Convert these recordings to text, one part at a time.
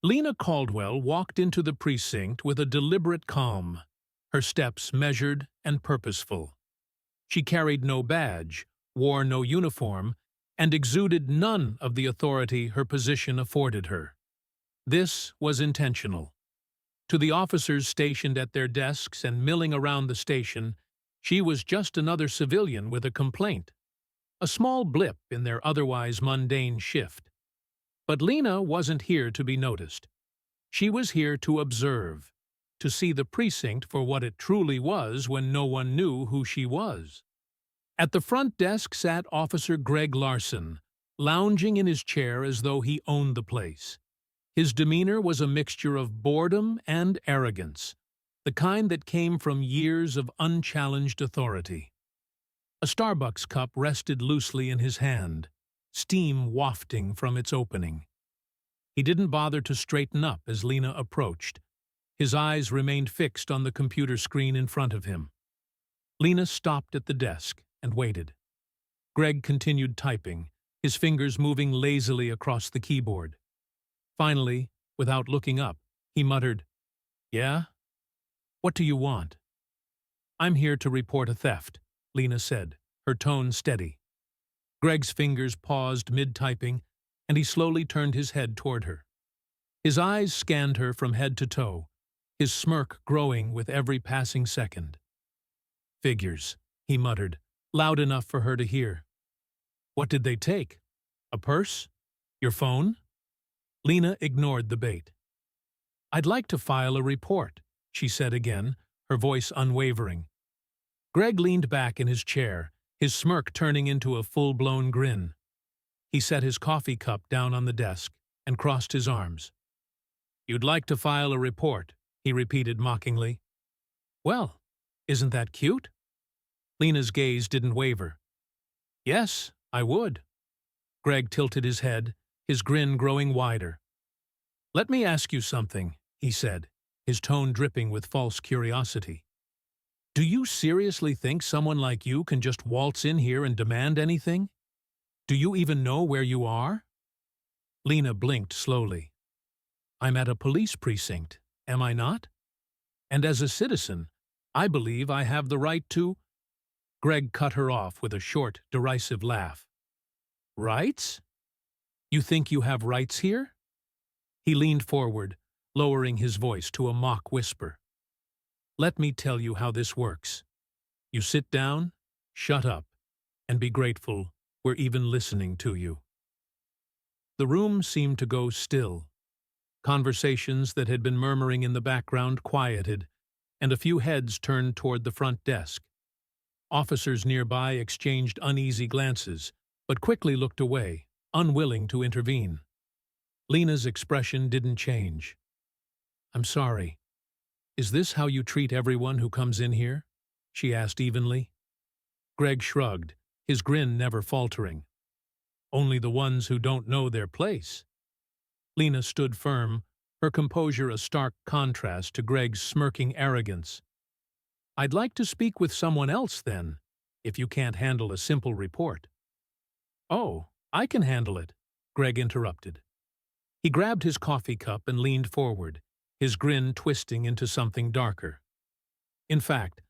Lena Caldwell walked into the precinct with a deliberate calm, her steps measured and purposeful. She carried no badge, wore no uniform, and exuded none of the authority her position afforded her. This was intentional. To the officers stationed at their desks and milling around the station, she was just another civilian with a complaint, a small blip in their otherwise mundane shift. But Lena wasn't here to be noticed. She was here to observe, to see the precinct for what it truly was when no one knew who she was. At the front desk sat Officer Greg Larson, lounging in his chair as though he owned the place. His demeanor was a mixture of boredom and arrogance, the kind that came from years of unchallenged authority. A Starbucks cup rested loosely in his hand, steam wafting from its opening. He didn't bother to straighten up as Lena approached. His eyes remained fixed on the computer screen in front of him. Lena stopped at the desk and waited. Greg continued typing, his fingers moving lazily across the keyboard. Finally, without looking up, he muttered, "Yeah? What do you want?" "I'm here to report a theft," Lena said, her tone steady. Greg's fingers paused mid-typing, and he slowly turned his head toward her. His eyes scanned her from head to toe, his smirk growing with every passing second. "Figures," he muttered, loud enough for her to hear. "What did they take? A purse? Your phone?" Lena ignored the bait. "I'd like to file a report," she said again, her voice unwavering. Greg leaned back in his chair, his smirk turning into a full-blown grin. He set his coffee cup down on the desk and crossed his arms. "You'd like to file a report," he repeated mockingly. "Well, isn't that cute?" Lena's gaze didn't waver. "Yes, I would." Greg tilted his head, his grin growing wider. "Let me ask you something," he said, his tone dripping with false curiosity. "Do you seriously think someone like you can just waltz in here and demand anything? Do you even know where you are?" Lena blinked slowly. "I'm at a police precinct, am I not? And as a citizen, I believe I have the right to—" Greg cut her off with a short, derisive laugh. "Rights? You think you have rights here?" He leaned forward, lowering his voice to a mock whisper. "Let me tell you how this works. You sit down, shut up, and be grateful we're even listening to you." The room seemed to go still. Conversations that had been murmuring in the background quieted, and a few heads turned toward the front desk. Officers nearby exchanged uneasy glances, but quickly looked away, unwilling to intervene. Lena's expression didn't change. "I'm sorry. Is this how you treat everyone who comes in here?" she asked evenly. Greg shrugged, his grin never faltering. "Only the ones who don't know their place." Lena stood firm, her composure a stark contrast to Greg's smirking arrogance. "I'd like to speak with someone else, then, if you can't handle a simple report." "Oh, I can handle it," Greg interrupted. He grabbed his coffee cup and leaned forward, his grin twisting into something darker. "In fact,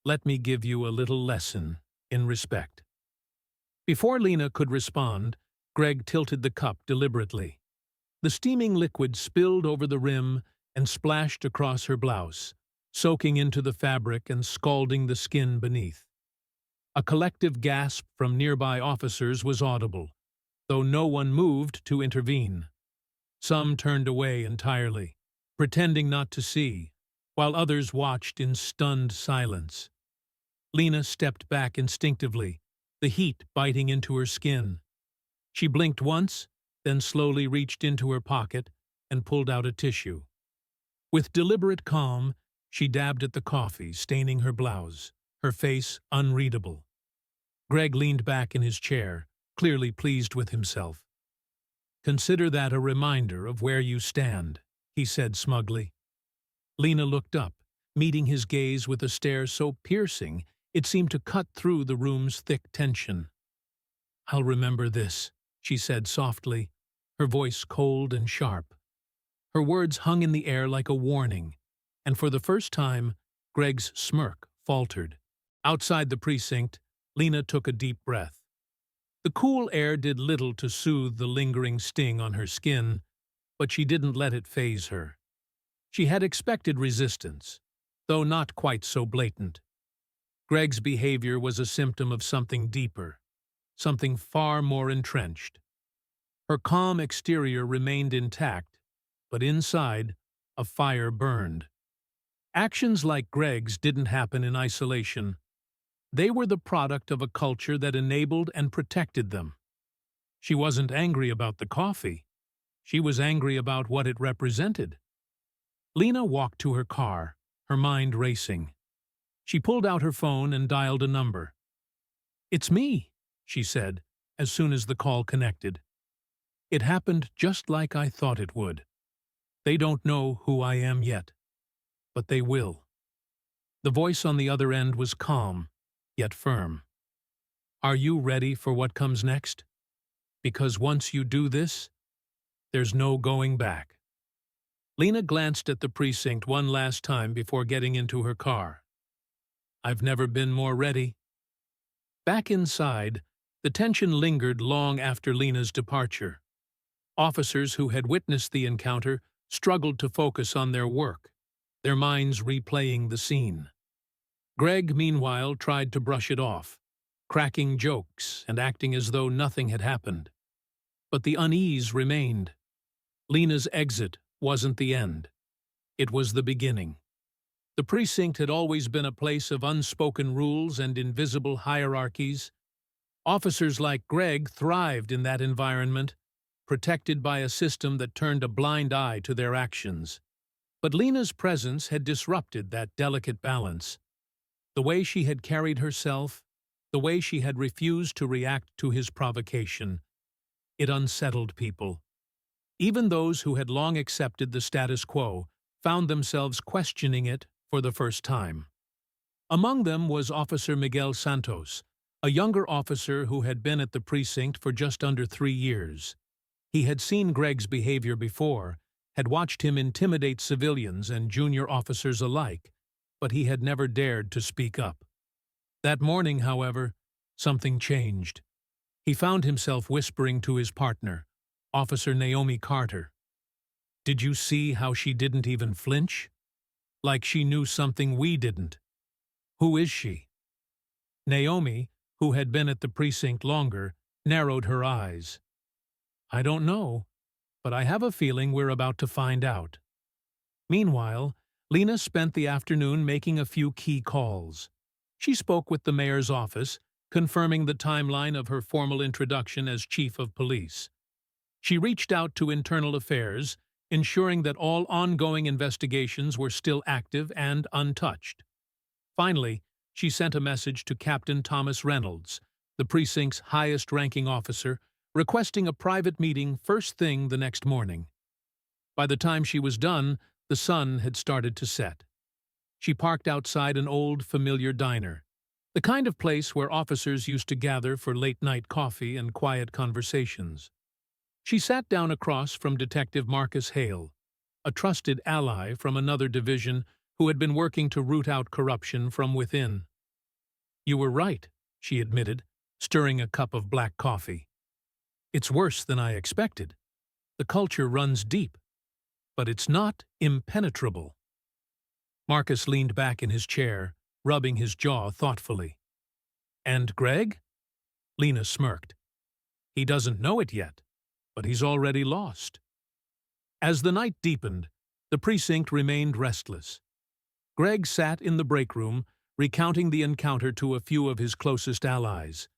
let me give you a little lesson in respect." Before Lena could respond, Greg tilted the cup deliberately. The steaming liquid spilled over the rim and splashed across her blouse, soaking into the fabric and scalding the skin beneath. A collective gasp from nearby officers was audible, though no one moved to intervene. Some turned away entirely, pretending not to see, while others watched in stunned silence. Lena stepped back instinctively, the heat biting into her skin. She blinked once, then slowly reached into her pocket and pulled out a tissue. With deliberate calm, she dabbed at the coffee, staining her blouse, her face unreadable. Greg leaned back in his chair, clearly pleased with himself. "Consider that a reminder of where you stand," he said smugly. Lena looked up, meeting his gaze with a stare so piercing it seemed to cut through the room's thick tension. "I'll remember this," she said softly, her voice cold and sharp. Her words hung in the air like a warning, and for the first time, Greg's smirk faltered. Outside the precinct, Lena took a deep breath. The cool air did little to soothe the lingering sting on her skin, but she didn't let it faze her. She had expected resistance, though not quite so blatant. Greg's behavior was a symptom of something deeper, something far more entrenched. Her calm exterior remained intact, but inside, a fire burned. Actions like Greg's didn't happen in isolation. They were the product of a culture that enabled and protected them. She wasn't angry about the coffee. She was angry about what it represented. Lena walked to her car, her mind racing. She pulled out her phone and dialed a number. "It's me," she said, as soon as the call connected. "It happened just like I thought it would. They don't know who I am yet, but they will." The voice on the other end was calm, yet firm. "Are you ready for what comes next? Because once you do this, there's no going back." Lena glanced at the precinct one last time before getting into her car. "I've never been more ready." Back inside, the tension lingered long after Lena's departure. Officers who had witnessed the encounter struggled to focus on their work, their minds replaying the scene. Greg, meanwhile, tried to brush it off, cracking jokes and acting as though nothing had happened. But the unease remained. Lena's exit wasn't the end. It was the beginning. The precinct had always been a place of unspoken rules and invisible hierarchies. Officers like Greg thrived in that environment, protected by a system that turned a blind eye to their actions. But Lena's presence had disrupted that delicate balance. The way she had carried herself, the way she had refused to react to his provocation, it unsettled people. Even those who had long accepted the status quo found themselves questioning it for the first time. Among them was Officer Miguel Santos, a younger officer who had been at the precinct for just under 3 years. He had seen Greg's behavior before, had watched him intimidate civilians and junior officers alike, but he had never dared to speak up. That morning, however, something changed. He found himself whispering to his partner, Officer Naomi Carter. "Did you see how she didn't even flinch? Like she knew something we didn't. Who is she?" Naomi, who had been at the precinct longer, narrowed her eyes. "I don't know, but I have a feeling we're about to find out." Meanwhile, Lena spent the afternoon making a few key calls. She spoke with the mayor's office, confirming the timeline of her formal introduction as chief of police. She reached out to Internal Affairs, ensuring that all ongoing investigations were still active and untouched. Finally, she sent a message to Captain Thomas Reynolds, the precinct's highest-ranking officer, requesting a private meeting first thing the next morning. By the time she was done, the sun had started to set. She parked outside an old, familiar diner, the kind of place where officers used to gather for late-night coffee and quiet conversations. She sat down across from Detective Marcus Hale, a trusted ally from another division who had been working to root out corruption from within. "You were right," she admitted, stirring a cup of black coffee. "It's worse than I expected. The culture runs deep, but it's not impenetrable." Marcus leaned back in his chair, rubbing his jaw thoughtfully. "And Greg?" Lena smirked. "He doesn't know it yet, but he's already lost." As the night deepened, the precinct remained restless. Greg sat in the break room, recounting the encounter to a few of his closest allies,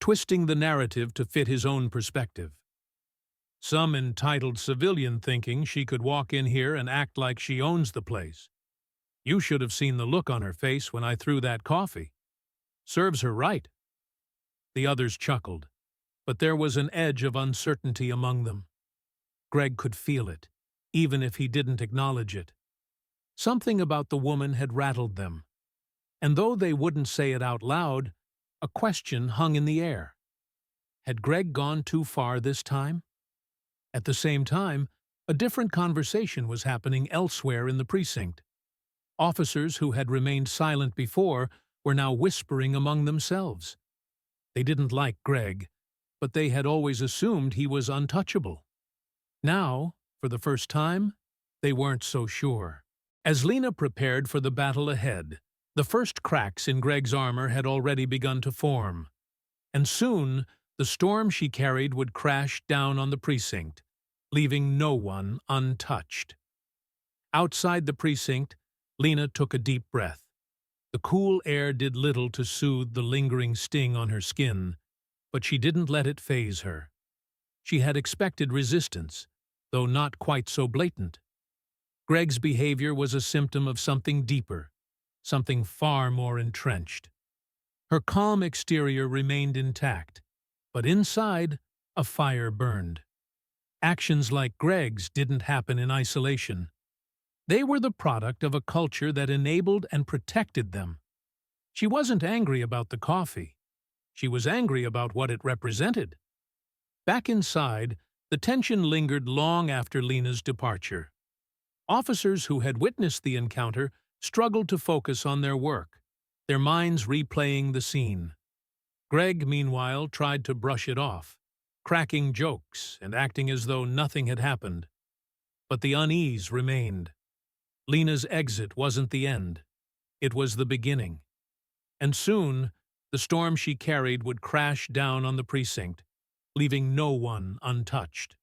twisting the narrative to fit his own perspective. "Some entitled civilian thinking she could walk in here and act like she owns the place. You should have seen the look on her face when I threw that coffee. Serves her right." The others chuckled, but there was an edge of uncertainty among them. Greg could feel it, even if he didn't acknowledge it. Something about the woman had rattled them, and though they wouldn't say it out loud, a question hung in the air. Had Greg gone too far this time? At the same time, A different conversation was happening elsewhere in the precinct. Officers who had remained silent before were now whispering among themselves. They didn't like Greg, but they had always assumed he was untouchable. Now, for the first time, they weren't so sure. As Lena prepared for the battle ahead, the first cracks in Greg's armor had already begun to form, and soon the storm she carried would crash down on the precinct, leaving no one untouched. Outside the precinct, Lena took a deep breath. The cool air did little to soothe the lingering sting on her skin, but she didn't let it faze her. She had expected resistance, though not quite so blatant. Greg's behavior was a symptom of something deeper, something far more entrenched. Her calm exterior remained intact, but inside, a fire burned. Actions like Greg's didn't happen in isolation. They were the product of a culture that enabled and protected them. She wasn't angry about the coffee. She was angry about what it represented. Back inside, the tension lingered long after Lena's departure. Officers who had witnessed the encounter struggled to focus on their work, their minds replaying the scene. Greg, meanwhile, tried to brush it off, cracking jokes and acting as though nothing had happened. But the unease remained. Lena's exit wasn't the end. It was the beginning. And soon, the storm she carried would crash down on the precinct, leaving no one untouched.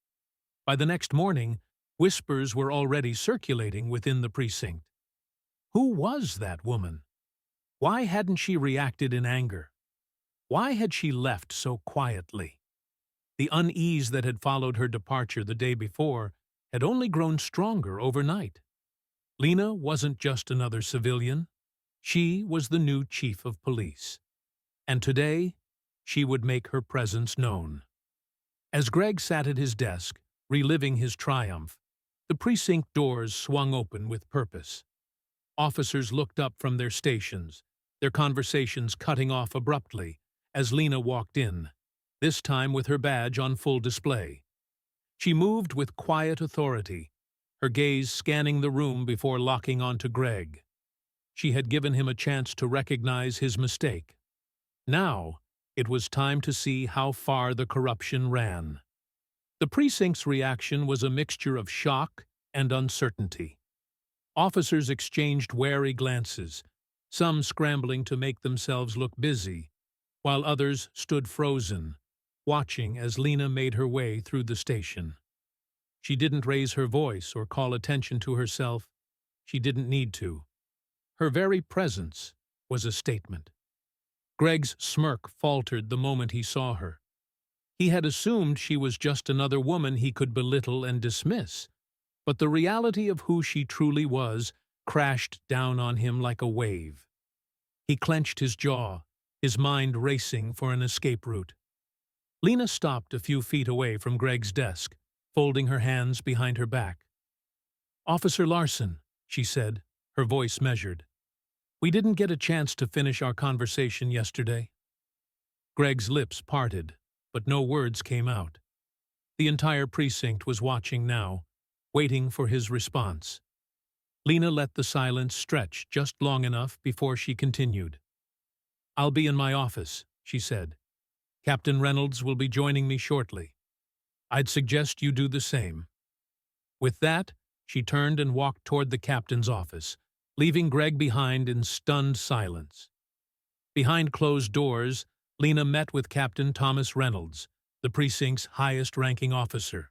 By the next morning, whispers were already circulating within the precinct. Who was that woman? Why hadn't she reacted in anger? Why had she left so quietly? The unease that had followed her departure the day before had only grown stronger overnight. Lena wasn't just another civilian. She was the new chief of police. And today, she would make her presence known. As Greg sat at his desk, reliving his triumph, the precinct doors swung open with purpose. Officers looked up from their stations, their conversations cutting off abruptly as Lena walked in, this time with her badge on full display. She moved with quiet authority, her gaze scanning the room before locking onto Greg. She had given him a chance to recognize his mistake. Now, it was time to see how far the corruption ran. The precinct's reaction was a mixture of shock and uncertainty. Officers exchanged wary glances, some scrambling to make themselves look busy, while others stood frozen, watching as Lena made her way through the station. She didn't raise her voice or call attention to herself. She didn't need to. Her very presence was a statement. Greg's smirk faltered the moment he saw her. He had assumed she was just another woman he could belittle and dismiss, but the reality of who she truly was crashed down on him like a wave. He clenched his jaw, his mind racing for an escape route. Lena stopped a few feet away from Greg's desk, folding her hands behind her back. "Officer Larson," she said, her voice measured. "We didn't get a chance to finish our conversation yesterday." Greg's lips parted, but no words came out. The entire precinct was watching now, waiting for his response. Lena let the silence stretch just long enough before she continued. "I'll be in my office," she said. "Captain Reynolds will be joining me shortly. I'd suggest you do the same." With that, she turned and walked toward the captain's office, leaving Greg behind in stunned silence. Behind closed doors, Lena met with Captain Thomas Reynolds, the precinct's highest-ranking officer.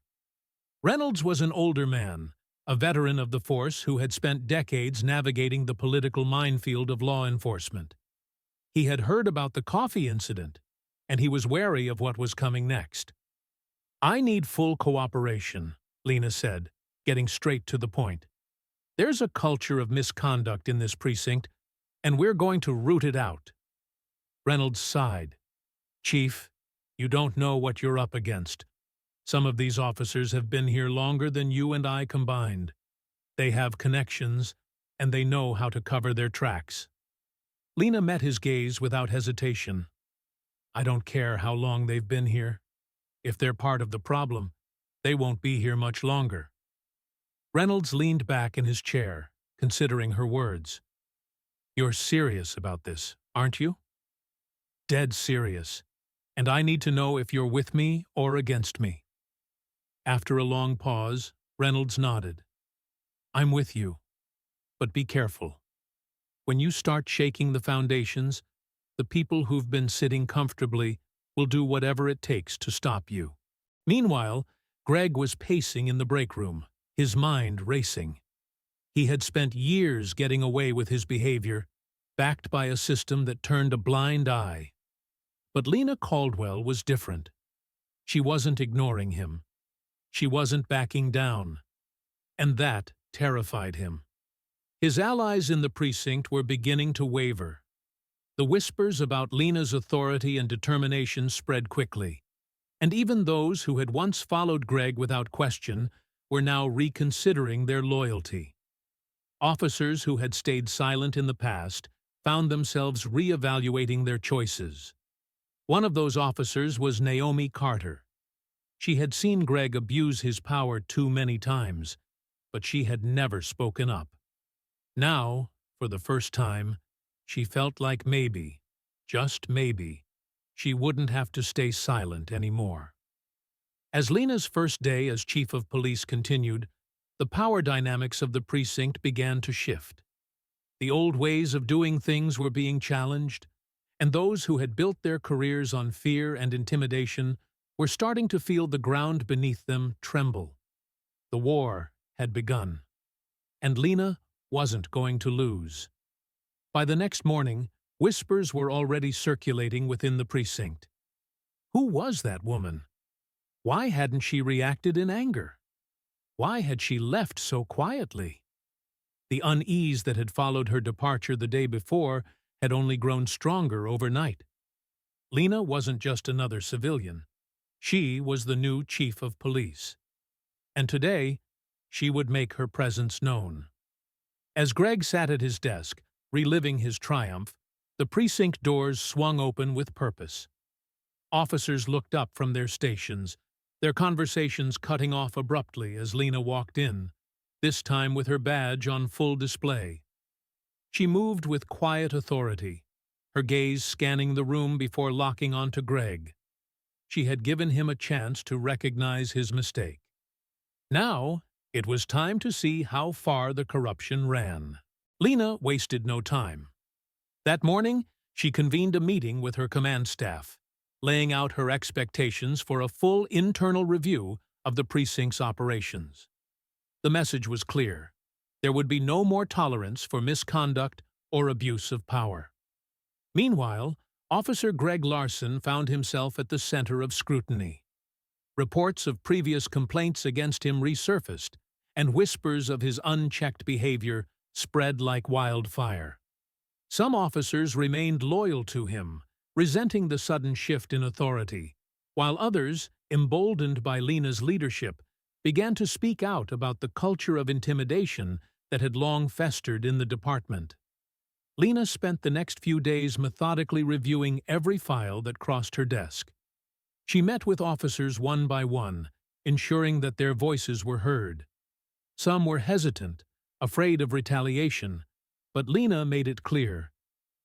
Reynolds was an older man, a veteran of the force who had spent decades navigating the political minefield of law enforcement. He had heard about the coffee incident, and he was wary of what was coming next. "I need full cooperation," Lena said, getting straight to the point. "There's a culture of misconduct in this precinct, and we're going to root it out." Reynolds sighed. "Chief, you don't know what you're up against. Some of these officers have been here longer than you and I combined. They have connections, and they know how to cover their tracks." Lena met his gaze without hesitation. "I don't care how long they've been here. If they're part of the problem, they won't be here much longer." Reynolds leaned back in his chair, considering her words. "You're serious about this, aren't you?" "Dead serious. And I need to know if you're with me or against me." After a long pause, Reynolds nodded. "I'm with you. But be careful. When you start shaking the foundations, the people who've been sitting comfortably will do whatever it takes to stop you." Meanwhile, Greg was pacing in the break room, his mind racing. He had spent years getting away with his behavior, backed by a system that turned a blind eye. But Lena Caldwell was different. She wasn't ignoring him. She wasn't backing down. And that terrified him. His allies in the precinct were beginning to waver. The whispers about Lena's authority and determination spread quickly, and even those who had once followed Greg without question were now reconsidering their loyalty. Officers who had stayed silent in the past found themselves reevaluating their choices. One of those officers was Naomi Carter. She had seen Greg abuse his power too many times, but she had never spoken up. Now, for the first time, she felt like maybe, just maybe, she wouldn't have to stay silent anymore. As Lena's first day as chief of police continued, the power dynamics of the precinct began to shift. The old ways of doing things were being challenged, and those who had built their careers on fear and intimidation were starting to feel the ground beneath them tremble. The war had begun, and Lena wasn't going to lose. By the next morning, whispers were already circulating within the precinct. Who was that woman? Why hadn't she reacted in anger? Why had she left so quietly? The unease that had followed her departure the day before had only grown stronger overnight. Lena wasn't just another civilian. She was the new chief of police. And today, she would make her presence known. As Greg sat at his desk, reliving his triumph, the precinct doors swung open with purpose. Officers looked up from their stations, their conversations cutting off abruptly as Lena walked in, this time with her badge on full display. She moved with quiet authority, her gaze scanning the room before locking onto Greg. She had given him a chance to recognize his mistake. Now, it was time to see how far the corruption ran. Lena wasted no time. That morning, she convened a meeting with her command staff, laying out her expectations for a full internal review of the precinct's operations. The message was clear. There would be no more tolerance for misconduct or abuse of power. Meanwhile, Officer Greg Larson found himself at the center of scrutiny. Reports of previous complaints against him resurfaced, and whispers of his unchecked behavior spread like wildfire. Some officers remained loyal to him, resenting the sudden shift in authority, while others, emboldened by Lena's leadership, began to speak out about the culture of intimidation that had long festered in the department. Lena spent the next few days methodically reviewing every file that crossed her desk. She met with officers one by one, ensuring that their voices were heard. Some were hesitant, afraid of retaliation, but Lena made it clear.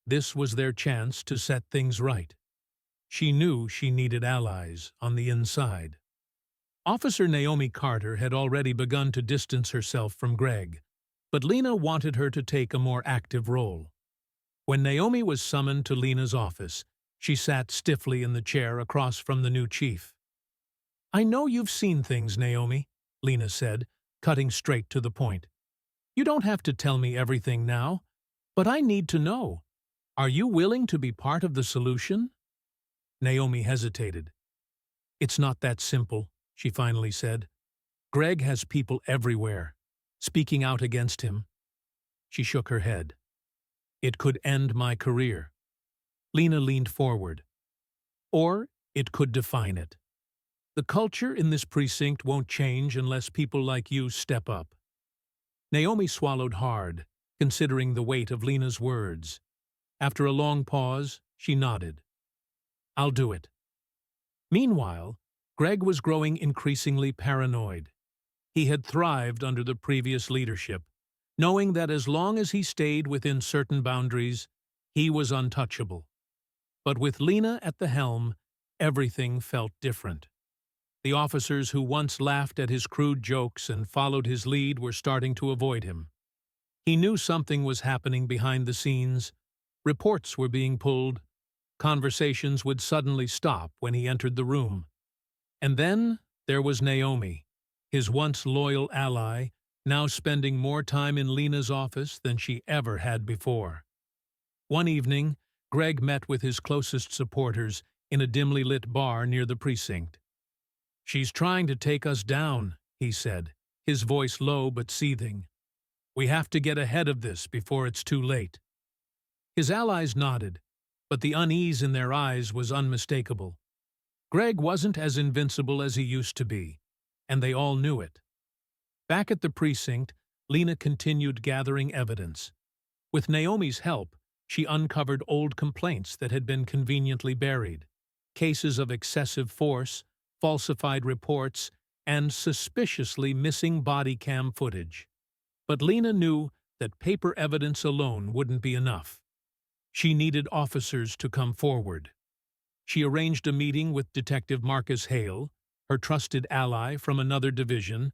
This was their chance to set things right. She knew she needed allies on the inside. Officer Naomi Carter had already begun to distance herself from Greg, but Lena wanted her to take a more active role. When Naomi was summoned to Lena's office, she sat stiffly in the chair across from the new chief. "I know you've seen things, Naomi," Lena said, cutting straight to the point. "You don't have to tell me everything now, but I need to know. Are you willing to be part of the solution?" Naomi hesitated. "It's not that simple," she finally said. "Greg has people everywhere, speaking out against him." She shook her head. "It could end my career." Lena leaned forward. "Or it could define it. The culture in this precinct won't change unless people like you step up." Naomi swallowed hard, considering the weight of Lena's words. After a long pause, she nodded. "I'll do it." Meanwhile, Greg was growing increasingly paranoid. He had thrived under the previous leadership, knowing that as long as he stayed within certain boundaries, he was untouchable. But with Lena at the helm, everything felt different. The officers who once laughed at his crude jokes and followed his lead were starting to avoid him. He knew something was happening behind the scenes. Reports were being pulled. Conversations would suddenly stop when he entered the room. And then there was Naomi, his once loyal ally, now spending more time in Lena's office than she ever had before. One evening, Greg met with his closest supporters in a dimly lit bar near the precinct. "She's trying to take us down," he said, his voice low but seething. "We have to get ahead of this before it's too late." His allies nodded, but the unease in their eyes was unmistakable. Greg wasn't as invincible as he used to be, and they all knew it. Back at the precinct, Lena continued gathering evidence. With Naomi's help, she uncovered old complaints that had been conveniently buried, cases of excessive force, falsified reports, and suspiciously missing body cam footage. But Lena knew that paper evidence alone wouldn't be enough. She needed officers to come forward. She arranged a meeting with Detective Marcus Hale, her trusted ally from another division,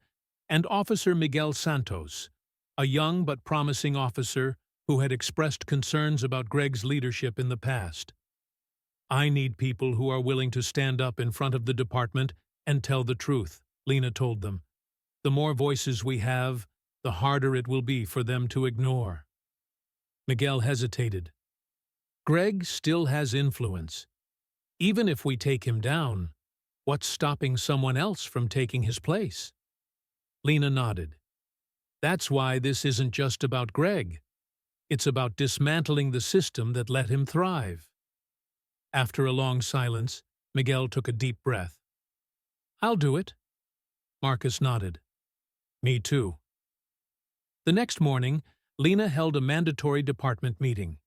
and Officer Miguel Santos, a young but promising officer who had expressed concerns about Greg's leadership in the past. "I need people who are willing to stand up in front of the department and tell the truth," Lena told them. "The more voices we have, the harder it will be for them to ignore." Miguel hesitated. "Greg still has influence. Even if we take him down, what's stopping someone else from taking his place?" Lena nodded. "That's why this isn't just about Greg. It's about dismantling the system that let him thrive." After a long silence, Miguel took a deep breath. "I'll do it." Marcus nodded. "Me too." The next morning, Lena held a mandatory department meeting.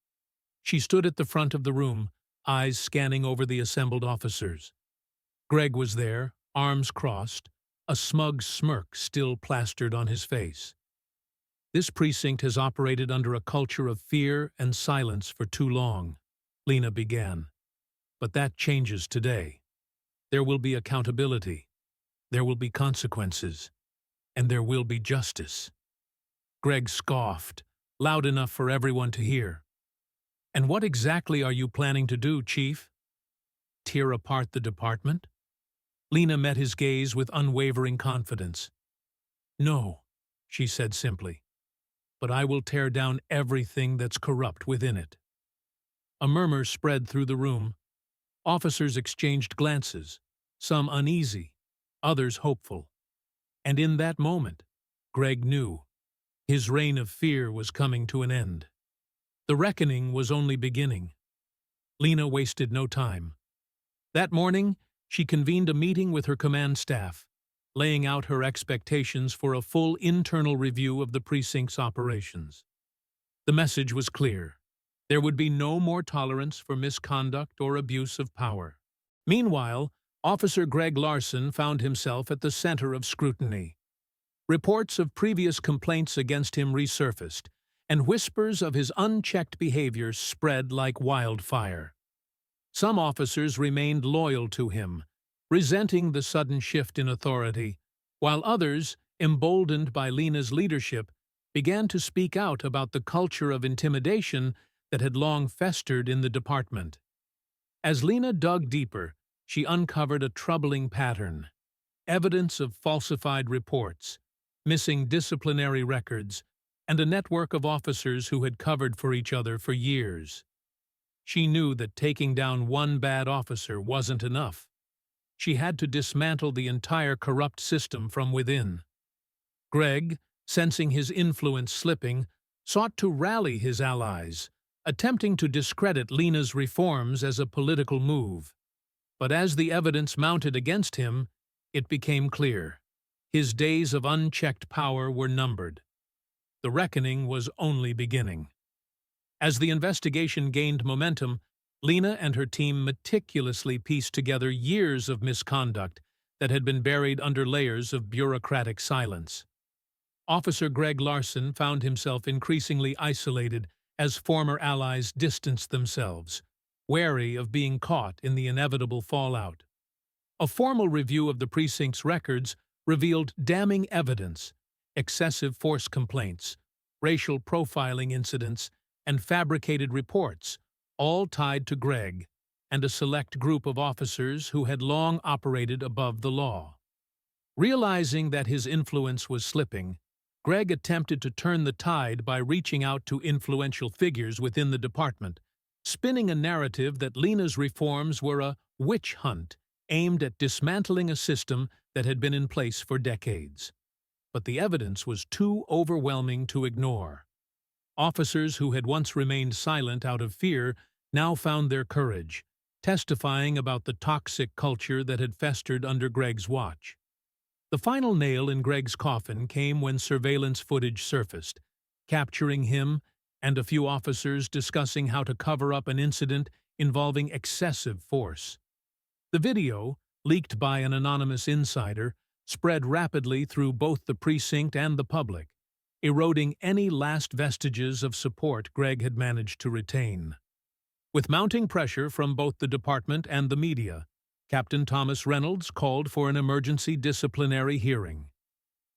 She stood at the front of the room, eyes scanning over the assembled officers. Greg was there, arms crossed, a smug smirk still plastered on his face. "This precinct has operated under a culture of fear and silence for too long," Lena began. "But that changes today. There will be accountability. There will be consequences. And there will be justice." Greg scoffed, loud enough for everyone to hear. "And what exactly are you planning to do, Chief? Tear apart the department?" Lena met his gaze with unwavering confidence. "No," she said simply, "but I will tear down everything that's corrupt within it." A murmur spread through the room. Officers exchanged glances, some uneasy, others hopeful. And in that moment, Greg knew his reign of fear was coming to an end. The reckoning was only beginning. Lena wasted no time. That morning, she convened a meeting with her command staff, laying out her expectations for a full internal review of the precinct's operations. The message was clear. There would be no more tolerance for misconduct or abuse of power. Meanwhile, Officer Greg Larson found himself at the center of scrutiny. Reports of previous complaints against him resurfaced, and whispers of his unchecked behavior spread like wildfire. Some officers remained loyal to him, resenting the sudden shift in authority, while others, emboldened by Lena's leadership, began to speak out about the culture of intimidation that had long festered in the department. As Lena dug deeper, she uncovered a troubling pattern: evidence of falsified reports, missing disciplinary records, and a network of officers who had covered for each other for years. She knew that taking down one bad officer wasn't enough. She had to dismantle the entire corrupt system from within. Greg, sensing his influence slipping, sought to rally his allies, attempting to discredit Lena's reforms as a political move. But as the evidence mounted against him, it became clear: his days of unchecked power were numbered. The reckoning was only beginning. As the investigation gained momentum, Lena and her team meticulously pieced together years of misconduct that had been buried under layers of bureaucratic silence. Officer Greg Larson found himself increasingly isolated as former allies distanced themselves, wary of being caught in the inevitable fallout. A formal review of the precinct's records revealed damning evidence: excessive force complaints, racial profiling incidents, and fabricated reports, all tied to Greg and a select group of officers who had long operated above the law. Realizing that his influence was slipping, Greg attempted to turn the tide by reaching out to influential figures within the department, spinning a narrative that Lena's reforms were a witch hunt aimed at dismantling a system that had been in place for decades. But the evidence was too overwhelming to ignore. Officers who had once remained silent out of fear now found their courage, testifying about the toxic culture that had festered under Greg's watch. The final nail in Greg's coffin came when surveillance footage surfaced, capturing him and a few officers discussing how to cover up an incident involving excessive force. The video, leaked by an anonymous insider, spread rapidly through both the precinct and the public, eroding any last vestiges of support Greg had managed to retain. With mounting pressure from both the department and the media, Captain Thomas Reynolds called for an emergency disciplinary hearing.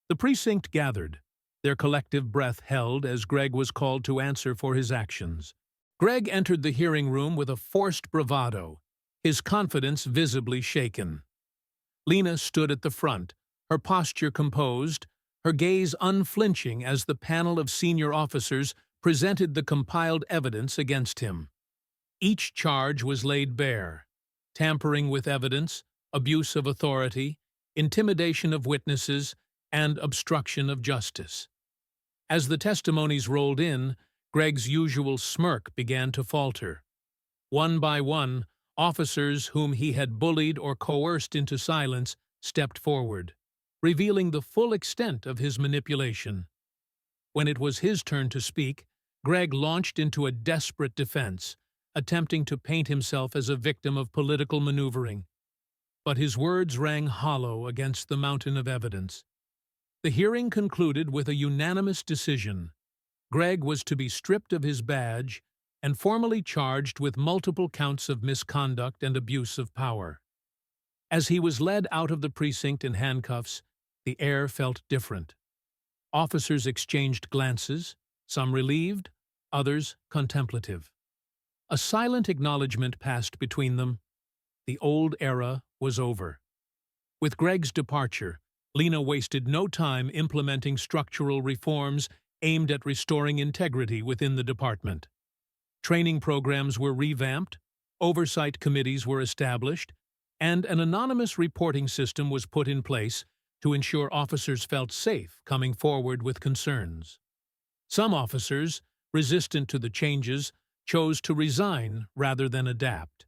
The precinct gathered, their collective breath held as Greg was called to answer for his actions. Greg entered the hearing room with a forced bravado, his confidence visibly shaken. Lena stood at the front, her posture composed, her gaze unflinching as the panel of senior officers presented the compiled evidence against him. Each charge was laid bare: tampering with evidence, abuse of authority, intimidation of witnesses, and obstruction of justice. As the testimonies rolled in, Greg's usual smirk began to falter. One by one, officers whom he had bullied or coerced into silence stepped forward, revealing the full extent of his manipulation. When it was his turn to speak, Greg launched into a desperate defense, attempting to paint himself as a victim of political maneuvering. But his words rang hollow against the mountain of evidence. The hearing concluded with a unanimous decision. Greg was to be stripped of his badge and formally charged with multiple counts of misconduct and abuse of power. As he was led out of the precinct in handcuffs, the air felt different. Officers exchanged glances, some relieved, others contemplative. A silent acknowledgement passed between them. The old era was over. With Greg's departure, Lena wasted no time implementing structural reforms aimed at restoring integrity within the department. Training programs were revamped, oversight committees were established, and an anonymous reporting system was put in place to ensure officers felt safe coming forward with concerns. Some officers, resistant to the changes, chose to resign rather than adapt.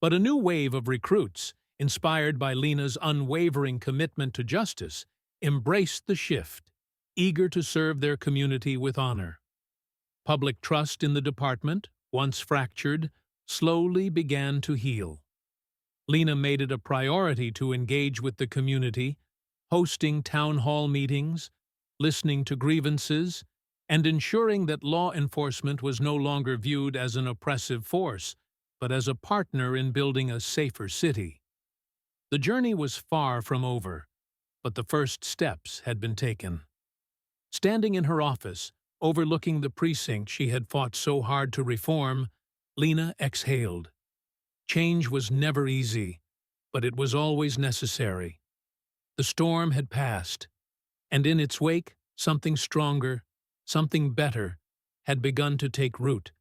But a new wave of recruits, inspired by Lena's unwavering commitment to justice, embraced the shift, eager to serve their community with honor. Public trust in the department, once fractured, slowly began to heal. Lena made it a priority to engage with the community, hosting town hall meetings, listening to grievances, and ensuring that law enforcement was no longer viewed as an oppressive force, but as a partner in building a safer city. The journey was far from over, but the first steps had been taken. Standing in her office, overlooking the precinct she had fought so hard to reform, Lena exhaled. Change was never easy, but it was always necessary. The storm had passed, and in its wake, something stronger, something better, had begun to take root.